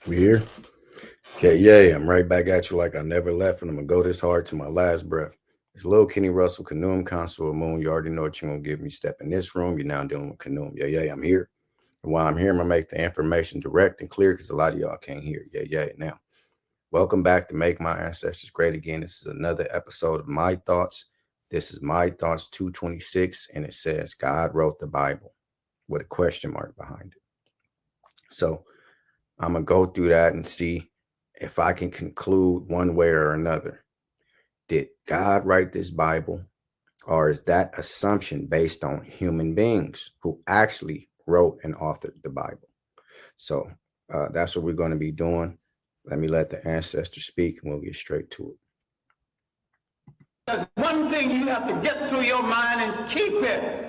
We here? Okay, yeah, I'm right back at you like I never left, and I'm gonna go this hard to my last breath. It's Lil Kenny Russell, Canoeum, Consul Moon. You already know what you're gonna give me. Step in this room, you're now dealing with Canoeum. Yeah, I'm here. And while I'm here, I'm gonna make the information direct and clear because a lot of y'all can't hear. Yeah. Now, welcome back to Make My Ancestors Great Again. This is another episode of My Thoughts. This is My Thoughts 226, and it says God wrote the Bible with a question mark behind it. So I'm gonna go through that and see if I can conclude one way or another. Did God write this Bible, or is that assumption based on human beings who actually wrote and authored the Bible? So that's what we're going to be doing. Let me let the ancestors speak, and we'll get straight to it. There's one thing you have to get through your mind and keep it.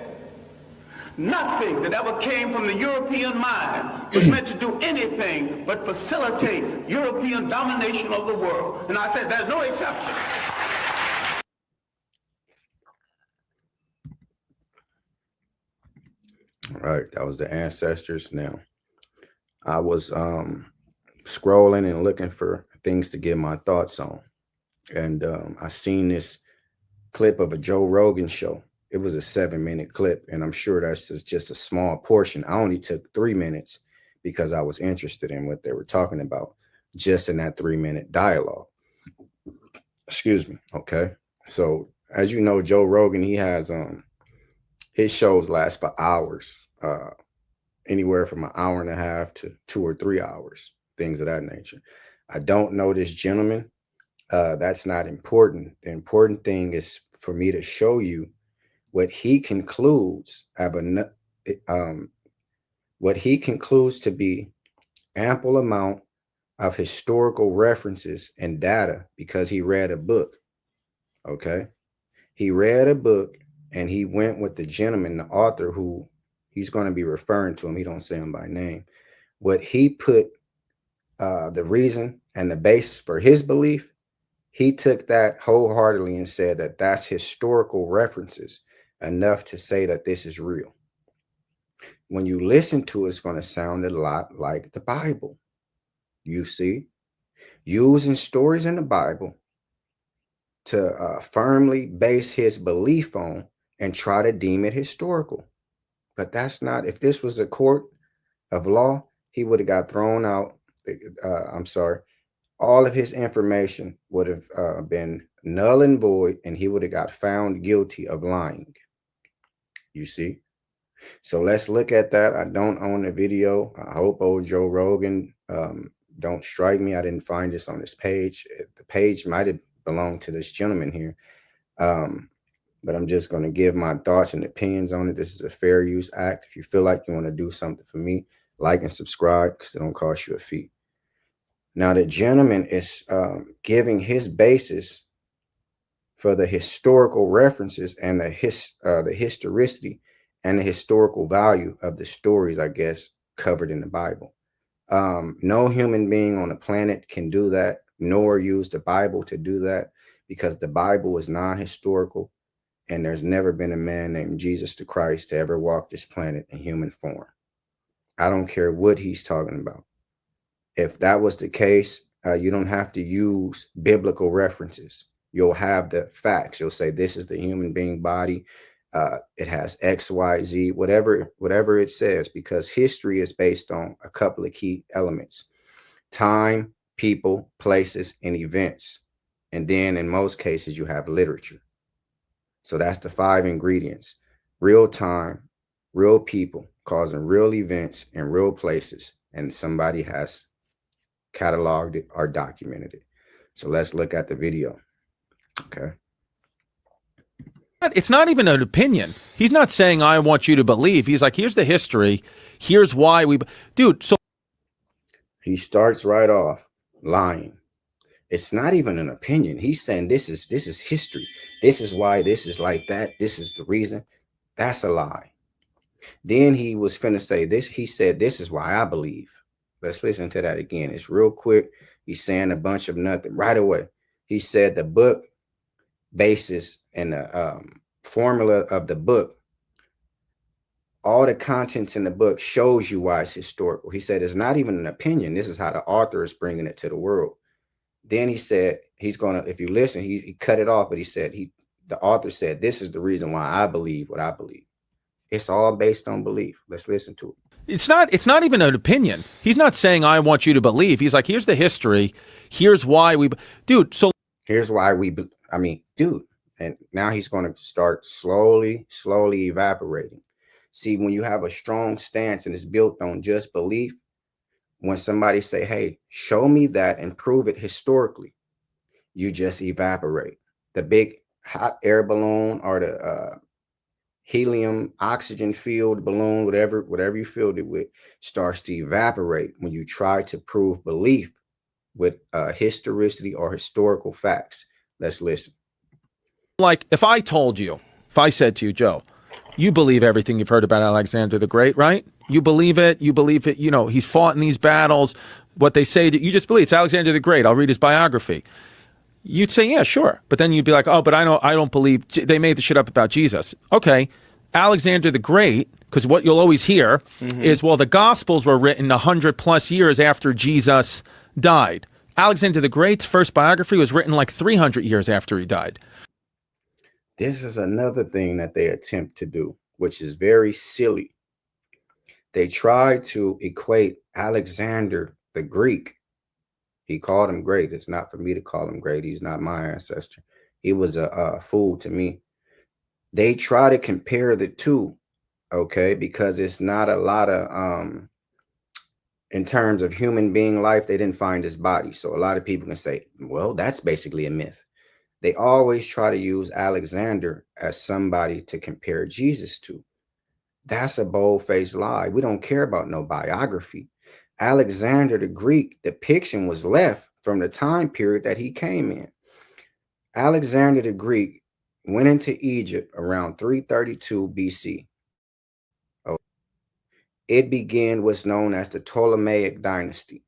Nothing that ever came from the European mind was meant to do anything but facilitate European domination of the world. And I said there's no exception. All right, that was the ancestors. Now, I was scrolling and looking for things to get my thoughts on. And I seen this clip of a Joe Rogan show. It was a 7-minute clip, and I'm sure that's just a small portion. I only took 3 minutes because I was interested in what they were talking about just in that 3-minute dialogue. Excuse me. Okay. So as you know, Joe Rogan, he has his shows last for hours, anywhere from an hour and a half to 2 or 3 hours, things of that nature. I don't know this gentleman. That's not important. The important thing is for me to show you what he concludes what he concludes to be ample amount of historical references and data because he read a book. Okay. He read a book and he went with the gentleman, the author, who he's going to be referring to him. He don't say him by name. What he put the reason and the basis for his belief, he took that wholeheartedly and said that that's historical references enough to say that this is real. When you listen to it, it's going to sound a lot like the Bible. You see, using stories in the Bible to firmly base his belief on and try to deem it historical. But that's not, if this was a court of law, he would have got thrown out. I'm sorry. All of his information would have been null and void, and he would have got found guilty of lying. You see? So let's look at that. I don't own the video. I hope old Joe Rogan don't strike me. I didn't find this on his page. The page might have belonged to this gentleman here. But I'm just going to give my thoughts and opinions on it. This is a fair use act. If you feel like you want to do something for me, like and subscribe because it don't cost you a fee. Now, the gentleman is giving his basis for the historical references and the historicity and the historical value of the stories, I guess, covered in the Bible. No human being on the planet can do that, nor use the Bible to do that, because the Bible is non-historical, and there's never been a man named Jesus the Christ to ever walk this planet in human form. I don't care what he's talking about. If that was the case, you don't have to use biblical references. You'll have the facts. You'll say this is the human being body. It has X, Y, Z, whatever it says, because history is based on a couple of key elements: time, people, places, and events. And then in most cases, you have literature. So that's the 5 ingredients: real time, real people causing real events in real places. And somebody has cataloged it or documented it. So let's look at the video. Okay. It's not even an opinion. He's not saying, I want you to believe. He's like, here's the history. Here's why we, dude. So he starts right off lying. It's not even an opinion. He's saying this is history. This is why this is like that. This is the reason. That's a lie. Then he was finna say this. He said, this is why I believe. Let's listen to that again. It's real quick. He's saying a bunch of nothing right away. He said the book basis and the formula of the book all the contents in the book shows you why it's historical. He said it's not even an opinion. This is how the author is bringing it to the world. Then he said he's gonna, if you listen, he cut it off, but he said the author said this is the reason why I believe what I believe. It's all based on belief. Let's listen to it. It's not even an opinion. He's not saying I want you to believe. He's like, here's the history. Here's why dude. So here's why dude. And now he's going to start slowly evaporating. See, when you have a strong stance and it's built on just belief, when somebody say, hey, show me that and prove it historically, you just evaporate. The big hot air balloon or the helium oxygen filled balloon, whatever you filled it with, starts to evaporate when you try to prove belief with historicity or historical facts. Let's listen. Like if I said to you, Joe, you believe everything you've heard about Alexander the Great, right? You believe it. You know, he's fought in these battles. What they say that you just believe it's Alexander the Great. I'll read his biography. You'd say, yeah, sure. But then you'd be like, oh, but I don't believe they made the shit up about Jesus. Okay. Alexander the Great, because what you'll always hear is, well, the Gospels were written 100+ years after Jesus died. Alexander the Great's first biography was written like 300 years after he died. This is another thing that they attempt to do, which is very silly. They try to equate Alexander the Greek. He called him great. It's not for me to call him great. He's not my ancestor. He was a fool to me. They try to compare the two, okay, because it's not a lot of, in terms of human being life, they didn't find his body. So a lot of people can say, well, that's basically a myth. They always try to use Alexander as somebody to compare Jesus to. That's a bold-faced lie. We don't care about no biography. Alexander the Greek depiction was left from the time period that he came in. Alexander the Greek went into Egypt around 332 BC. It began what's known as the Ptolemaic dynasty.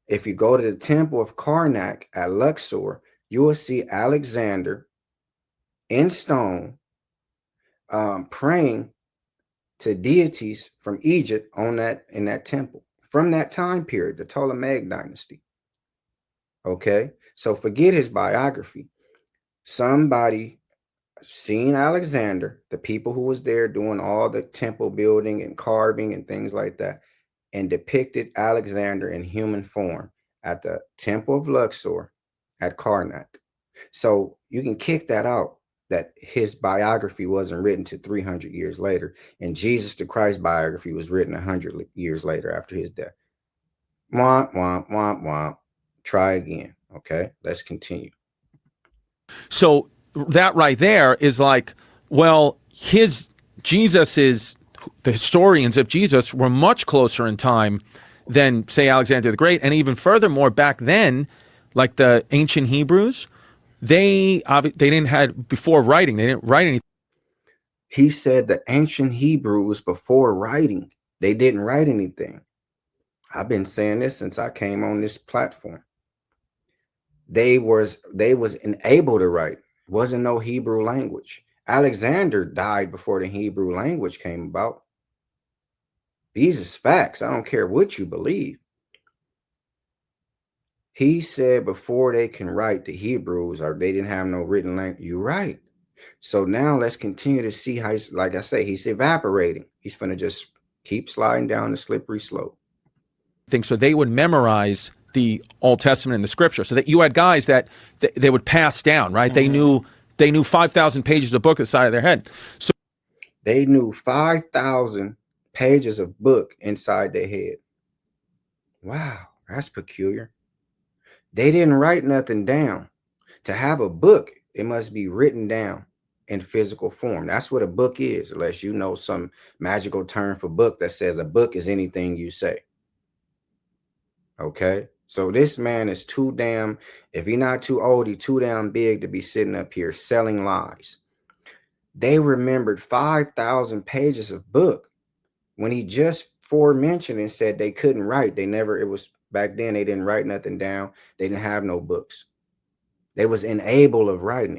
If you go to the temple of Karnak at Luxor, you will see Alexander in stone praying to deities from Egypt in that temple from that time period, the Ptolemaic dynasty. Okay, so forget his biography. Somebody seen Alexander, the people who was there doing all the temple building and carving and things like that, and depicted Alexander in human form at the temple of Luxor at Karnak. So you can kick that out, that his biography wasn't written to 300 years later, and Jesus the Christ biography was written 100 years later after his death. Womp, womp, womp, womp. Try again. Okay, let's continue. So that right there is like, well, the historians of Jesus were much closer in time than, say, Alexander the Great. And even furthermore, back then, like the ancient Hebrews, they didn't have, before writing, they didn't write anything. He said the ancient Hebrews, before writing, they didn't write anything. I've been saying this since I came on this platform. They was unable to write. It wasn't no Hebrew language. Alexander died before the Hebrew language came about. These is facts. I don't care what you believe. He said before they can write, the Hebrews, or they didn't have no written language. You're right. So now let's continue to see how, like I say, he's evaporating. He's going to just keep sliding down the slippery slope. So they would memorize the Old Testament and the Scripture, so that you had guys that they would pass down, right? Mm-hmm. They knew 5,000 pages of book inside of their head. So they knew 5,000 pages of book inside their head. Wow, that's peculiar. They didn't write nothing down. To have a book, it must be written down in physical form. That's what a book is, unless you know some magical term for book that says a book is anything you say. Okay, so this man is too damn, if he's not too old, he's too damn big to be sitting up here selling lies. They remembered 5,000 pages of book when he just forementioned and said they couldn't write. It was back then, they didn't write nothing down. They didn't have no books. They was incapable of writing.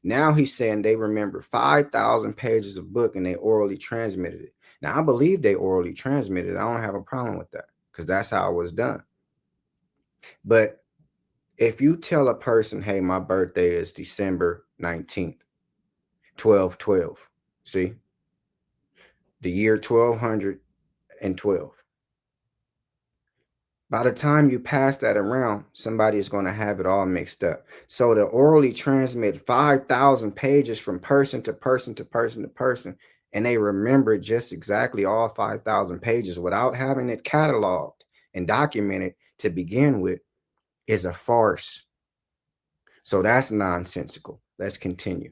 Now he's saying they remember 5,000 pages of book and they orally transmitted it. Now I believe they orally transmitted it. I don't have a problem with that because that's how it was done. But if you tell a person, hey, my birthday is December 19th, 1212, see, the year 1212. By the time you pass that around, somebody is going to have it all mixed up. So to orally transmit 5,000 pages from person to person to person to person, and they remember just exactly all 5,000 pages without having it cataloged and documented to begin with, is a farce. So that's nonsensical. Let's continue.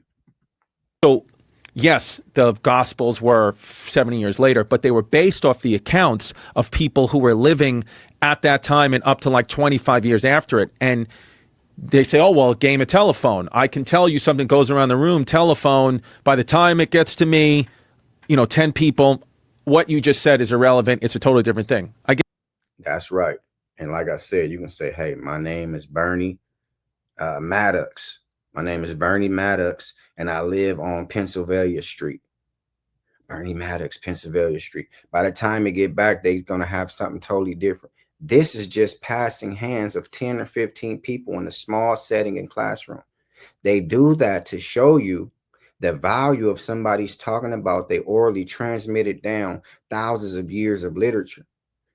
So, yes, the Gospels were 70 years later, but they were based off the accounts of people who were living at that time and up to like 25 years after it. And they say, oh, well, game of telephone. I can tell you something goes around the room, telephone. By the time it gets to me, 10 people, what you just said is irrelevant. It's a totally different thing. That's right. And like I said, you can say, hey, my name is Bernie Maddox. My name is Bernie Maddox, and I live on Pennsylvania Street. Bernie Maddox, Pennsylvania Street. By the time they get back, they're going to have something totally different. This is just passing hands of 10 or 15 people in a small setting in classroom. They do that to show you the value of somebody's talking about. They orally transmitted down thousands of years of literature.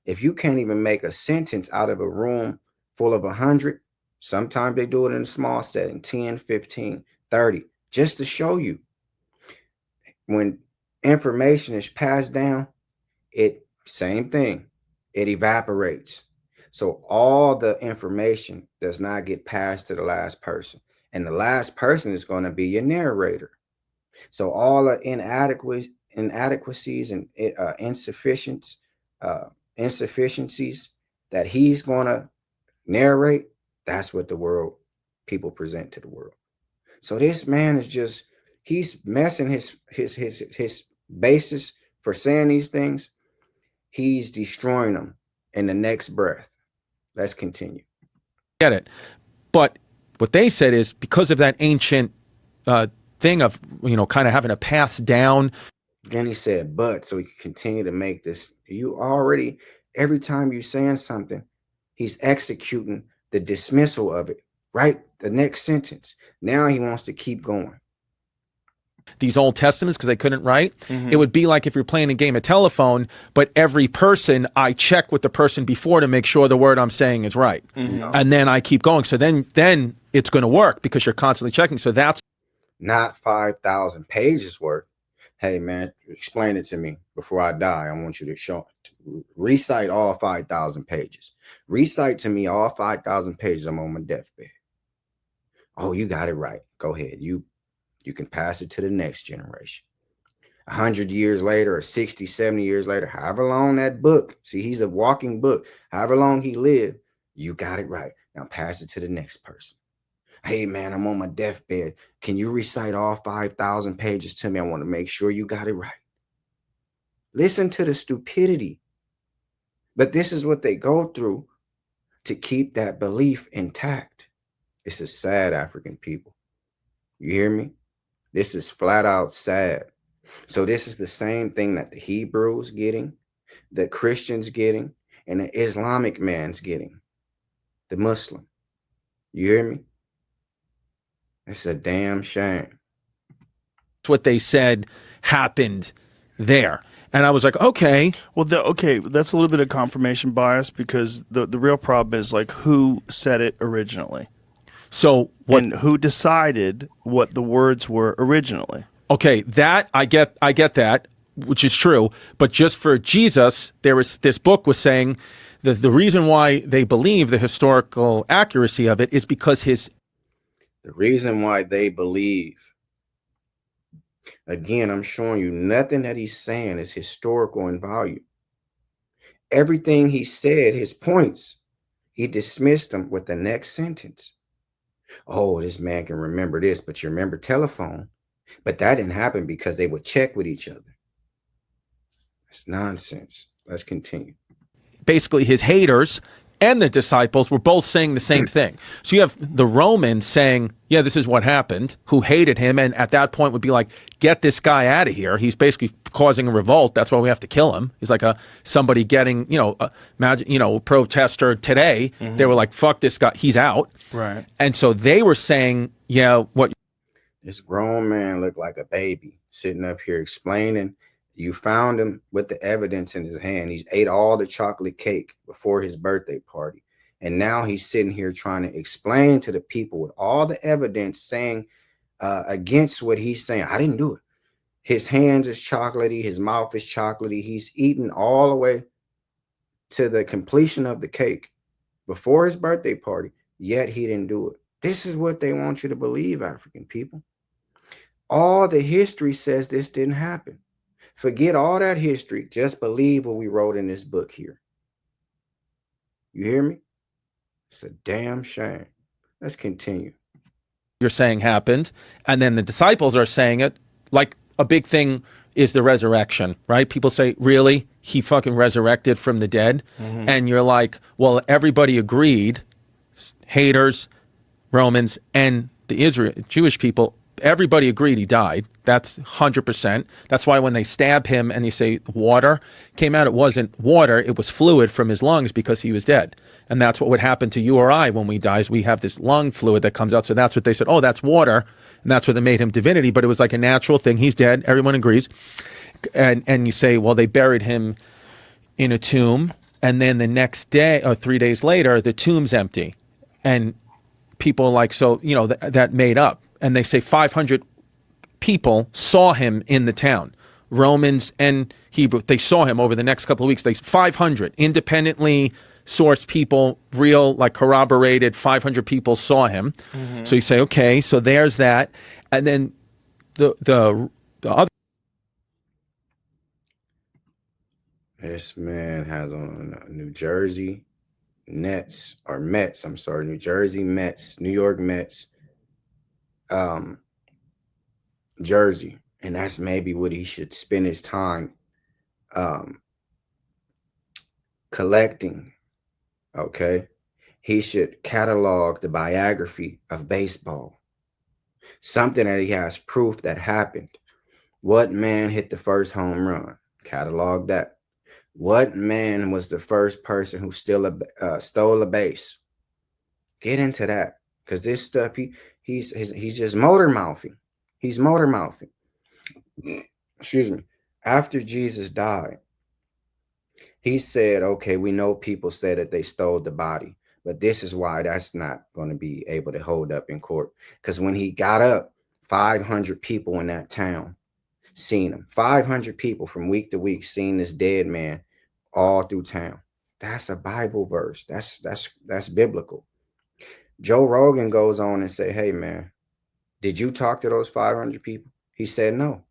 If you can't even make a sentence out of a room full of 100, sometimes they do it in a small setting, 10, 15, 30, just to show you. When information is passed down, same thing, it evaporates. So all the information does not get passed to the last person. And the last person is going to be your narrator. So all the inadequacies and insufficiencies that he's going to narrate, that's what people present to the world. So this man is he's messing his basis for saying these things. He's destroying them in the next breath. Let's continue. Get it. But what they said is because of that ancient thing of, kind of having to pass down. Then he said, but so he could continue to make this. Every time you're saying something, he's executing the dismissal of it, right? The next sentence. Now he wants to keep going. These Old Testaments, because they couldn't write, it would be like if you're playing a game of telephone, but every person, I check with the person before to make sure the word I'm saying is right. And then I keep going. So then it's going to work because you're constantly checking. So that's not 5,000 pages worth. Hey, man, explain it to me before I die. I want you to recite all 5,000 pages. Recite to me all 5,000 pages. I'm on my deathbed. Oh, you got it right. Go ahead. You can pass it to the next generation. 100 years later or 60, 70 years later, however long that book, see, he's a walking book. However long he lived, you got it right. Now pass it to the next person. Hey, man, I'm on my deathbed. Can you recite all 5,000 pages to me? I want to make sure you got it right. Listen to the stupidity. But this is what they go through to keep that belief intact. This is sad, African people. You hear me? This is flat out sad. So this is the same thing that the Hebrews getting, the Christians getting, and the Islamic man's getting, the Muslim. You hear me? It's a damn shame. That's what they said happened there. And I was like, okay. Well, that's a little bit of confirmation bias because the real problem is like who said it originally. So what? And who decided what the words were originally? Okay, that I get that, which is true. But just for Jesus, this book was saying that the reason why they believe the historical accuracy of it is because the reason why they believe. Again, I'm showing you nothing that he's saying is historical in value. Everything he said, his points, he dismissed them with the next sentence. Oh, this man can remember this, but you remember telephone. But that didn't happen because they would check with each other. It's nonsense. Let's continue. Basically his haters and the disciples were both saying the same thing. So you have the Romans saying, yeah, this is what happened, who hated him, and at that point would be like, get this guy out of here. He's basically causing a revolt. That's why we have to kill him. He's like somebody getting, imagine, protester today. They were like, fuck this guy. He's out. Right. And so they were saying, yeah, what? This grown man looked like a baby sitting up here explaining. You found him with the evidence in his hand. He's ate all the chocolate cake before his birthday party. And now he's sitting here trying to explain to the people with all the evidence saying against what he's saying. I didn't do it. His hands is chocolatey. His mouth is chocolatey. He's eaten all the way to the completion of the cake before his birthday party, yet he didn't do it. This is what they want you to believe, African people. All the history says this didn't happen. Forget all that history. Just believe what we wrote in this book here. You hear me? It's a damn shame. Let's continue. You're saying happened, and then the disciples are saying it like a big thing is the resurrection, right? People say, really? He fucking resurrected from the dead? And you're like, well, everybody agreed, haters, Romans, and the Jewish people, everybody agreed he died. That's 100%. That's why when they stab him and they say water came out, it wasn't water, it was fluid from his lungs because he was dead. And that's what would happen to you or I when we die, is we have this lung fluid that comes out. So that's what they said, oh, that's water. And that's what they made him divinity, but it was like a natural thing. He's dead. Everyone agrees. And you say, well, they buried him in a tomb. And then the next day or 3 days later, the tomb's empty. And people are like, so, that made up. And they say 500 people saw him in the town, Romans and Hebrew. They saw him over the next couple of weeks. 500 independently sourced people, real, like corroborated, 500 people saw him. So you say, okay, so there's that. And then the other. This man has on New Jersey Nets, or Mets, I'm sorry, New Jersey Mets, New York Mets, jersey. And that's maybe what he should spend his time collecting. Okay. He should catalog the biography of baseball, something that he has proof that happened. What man hit the first home run? Catalog that. What man was the first person who stole a base? Get into that, because this stuff he's just motor mouthing. He's motor mouthing. Excuse me. After Jesus died, he said, okay, we know people said that they stole the body, but this is why that's not going to be able to hold up in court. Because when he got up, 500 people in that town seen him. 500 people from week to week seen this dead man all through town. That's a Bible verse. That's biblical. Joe Rogan goes on and say, hey, man, did you talk to those 500 people? He said, no.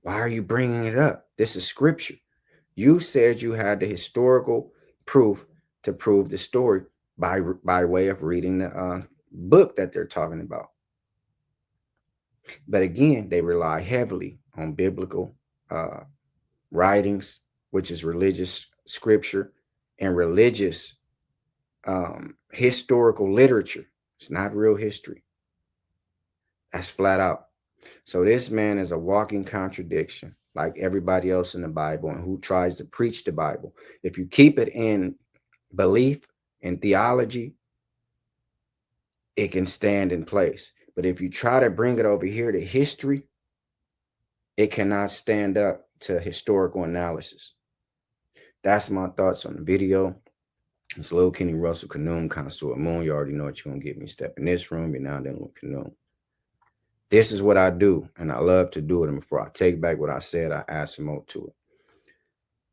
Why are you bringing it up? This is scripture. You said you had the historical proof to prove the story by way of reading the book that they're talking about. But again, they rely heavily on biblical writings, which is religious scripture and religious historical literature. It's not real history. That's flat out. So this man is a walking contradiction, like everybody else in the Bible and who tries to preach the Bible. If you keep it in belief and theology, it can stand in place. But if you try to bring it over here to history, it cannot stand up to historical analysis. That's my thoughts on the video. It's Lil Kenny Russell, Kanoom, Connoisseur Moon. You already know what you're going to get me. Step in this room, you're now then with Kanoom. This is what I do, and I love to do it. And before I take back what I said, I add some more to it.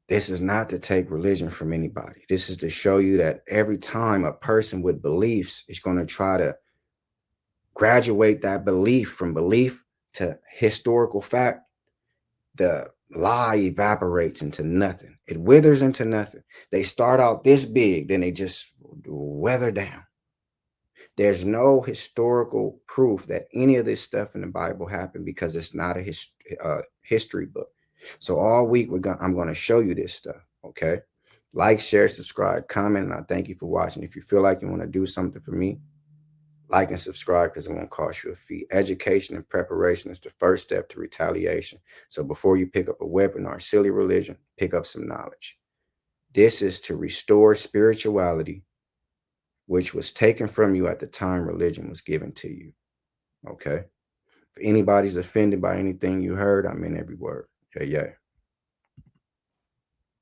This is not to take religion from anybody. This is to show you that every time a person with beliefs is going to try to graduate that belief from belief to historical fact, the lie evaporates into nothing. It withers into nothing. They start out this big, then they just weather down. There's no historical proof that any of this stuff in the Bible happened because it's not a history book. So all week I'm going to show you this stuff, okay? Like, share, subscribe, comment, and I thank you for watching. If you feel like you want to do something for me, like and subscribe because it won't cost you a fee. Education and preparation is the first step to retaliation. So before you pick up a weapon or a silly religion, pick up some knowledge. This is to restore spirituality, which was taken from you at the time religion was given to you. Okay? If anybody's offended by anything you heard, I meant every word. Yeah, yeah.